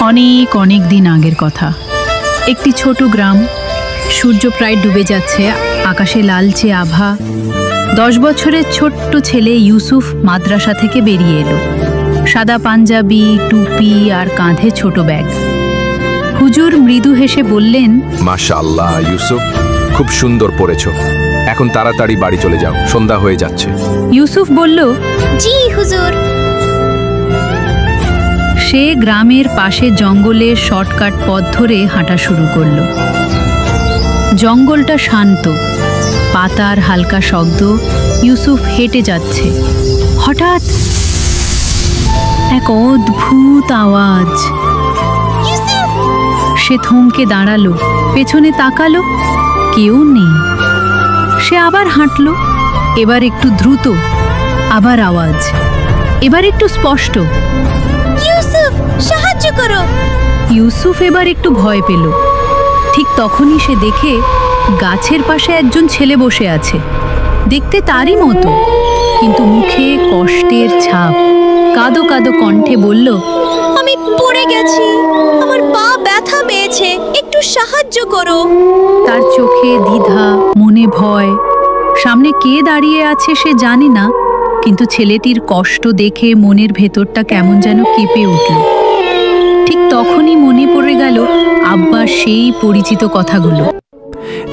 অনেক অনেক দিন আগের কথা। একটি ছোট গ্রাম, সূর্য প্রায় ডুবে যাচ্ছে, আকাশে লালচে আভা। 10 বছরের ছোট্ট ছেলে ইউসুফ মাদ্রাসা থেকে বেরিয়ে এলো। সাদা পাঞ্জাবি, টুপি আর কাঁধে ছোট ব্যাগ। হুজুর মৃদু হেসে বললেন, মাশাআল্লাহ ইউসুফ, খুব সুন্দর পড়েছো। এখন তাড়াতাড়ি বাড়ি চলে যাও, সন্ধ্যা হয়ে যাচ্ছে। ইউসুফ বলল, জি হুজুর। সে গ্রামের পাশে জঙ্গলের শর্টকাট পথ ধরে হাঁটা শুরু করল। জঙ্গলটা শান্ত, পাতার হালকা শব্দ। ইউসুফ হেঁটে যাচ্ছে, হঠাৎ এক অদ্ভুত আওয়াজ। সে থমকে দাঁড়ালো, পেছনে তাকালো, কেউ নেই। সে আবার হাঁটল, এবার একটু দ্রুত, আবার আওয়াজ, এবার একটু স্পষ্ট, ইউসুফ, সাহায্য করো। ইউসুফ এবার একটু ভয় পেল। ঠিক তখনই সে দেখে গাছের পাশে একজন ছেলে বসে আছে, দেখতে তারই মতো, কিন্তু মুখে কষ্টের ছাপ। কাঁদো কাঁদো কণ্ঠে বলল, আমি পড়ে গেছি, আমার পা ব্যথা পেয়েছে, একটু সাহায্য করো। তার চোখে দ্বিধা, মনে ভয়। সামনে কে দাঁড়িয়ে আছে সে জানে না, কিন্তু ছেলেটির কষ্ট দেখে মনের ভেতরটা কেমন যেন কেঁপে উঠল। ঠিক তখনই মনে পড়ে গেল আব্বার সেই পরিচিত কথাগুলো।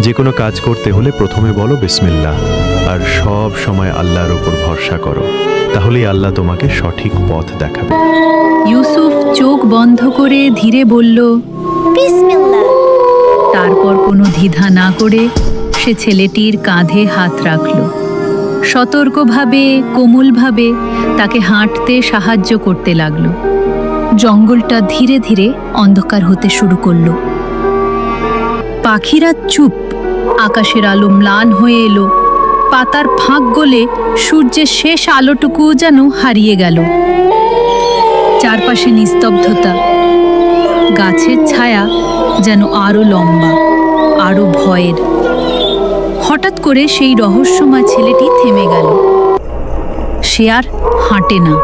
যে কোনো কাজ করতে হলে প্রথমে বলো বিসমিল্লাহ, আর সব সময় আল্লাহর উপর ভরসা করো, তাহলেই আল্লাহ তোমাকে সঠিক পথ দেখাবে। ইউসুফ চোখ বন্ধ করে ধীরে বলল, বিসমিল্লাহ। তারপর কোনো দ্বিধা না করে সে ছেলেটির কাঁধে হাত রাখল। সতর্কভাবে, কোমলভাবে তাকে হাঁটতে সাহায্য করতে লাগলো। জঙ্গলটা ধীরে ধীরে অন্ধকার হতে শুরু করল। পাখিরা চুপ, আকাশের আলো ম্লান হয়ে এলো। পাতার ফাঁক গলে সূর্যের শেষ আলোটুকু যেন হারিয়ে গেল। চারপাশে নিস্তব্ধতা, গাছের ছায়া যেন আরো লম্বা, আরো ভয়ের। হঠাৎ করে সেই রহস্যময় ছেলেটি থেমে গেল। সে আর হাঁটে না।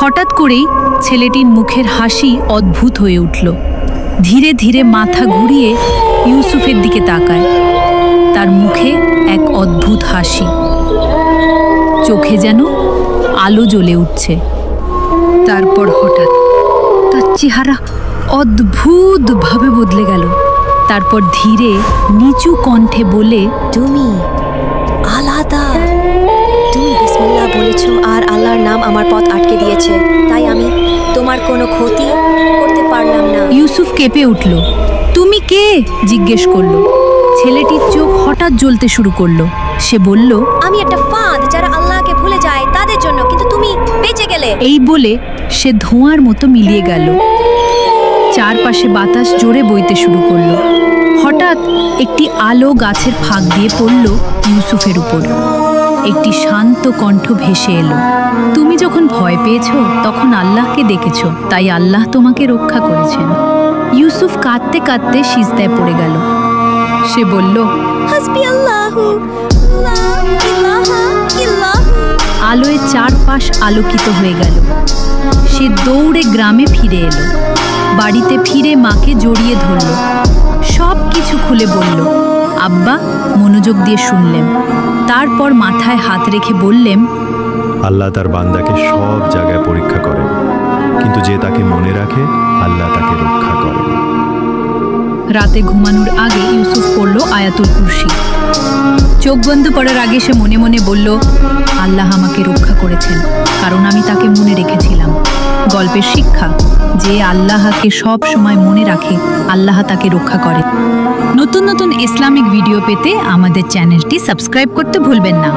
হঠাৎ করেই ছেলেটির মুখের হাসি অদ্ভুত হয়ে উঠল। ধীরে ধীরে মাথা ঘুরিয়ে ইউসুফের দিকে তাকায়। তার মুখে এক অদ্ভুত হাসি, চোখে যেন আলো জ্বলে উঠছে। তারপর হঠাৎ তার চেহারা অদ্ভুতভাবে বদলে গেল। তারপর ধীরে নিচু কণ্ঠে বলে, তুমি আলাদা। তুমি বিসমিল্লাহ বলেছো আর আল্লাহর নাম আমার পথ আটকে দিয়েছে, তাই আমি তোমার কোনো ক্ষতি করতে পারলাম না। ইউসুফ কেঁপে উঠল। তুমি কে? জিজ্ঞেস করলো। ছেলেটির চোখ হঠাৎ জ্বলতে শুরু করলো। সে বলল, আমি একটা ফাঁদ, যারা আল্লাহকে ভুলে যায় তাদের জন্য, কিন্তু তুমি বেঁচে গেলে। এই বলে সে ধোঁয়ার মতো মিলিয়ে গেল। চারপাশে বাতাস জোরে বইতে শুরু করলো। হঠাৎ একটি আলো গাছের ফাঁক দিয়ে পড়ল ইউসুফের উপর। একটি শান্ত কণ্ঠ ভেসে এলো, তুমি যখন ভয় পেয়েছ তখন আল্লাহকে ডেকেছ, তাই আল্লাহ তোমাকে রক্ষা করেছেন। ইউসুফ কাঁদতে কাঁদতে সিজদায় পড়ে গেল। সে বলল, হাসবি আল্লাহু লা ইলাহা ইল্লাহু। আলোয় চারপাশ আলোকিত হয়ে গেল। সে দৌড়ে গ্রামে ফিরে এলো। বাড়িতে ফিরে মাকে জড়িয়ে ধরল, সব কিছু খুলে বলল। আব্বা মনোযোগ দিয়ে শুনলেন। তারপর মাথায় হাত রেখে বললেন, আল্লাহ তার বান্দাকে সব জায়গায় পরীক্ষা করেন, কিন্তু যে তাকে মনে রাখে আল্লাহ তাকে রক্ষা করেন। রাতে ঘুমানোর আগে ইউসুফ পড়ল আয়াতুল কুরসি। চোখ বন্ধ করার আগে সে মনে মনে বলল, আল্লাহ আমাকে রক্ষা করেছেন, কারণ আমি তাকে মনে রেখেছিলাম। গল্পের শিক্ষা, যে আল্লাহকে সব সময় মনে রাখে আল্লাহ তাকে রক্ষা করে। নতুন নতুন ইসলামিক ভিডিও পেতে আমাদের চ্যানেলটি সাবস্ক্রাইব করতে ভুলবেন না।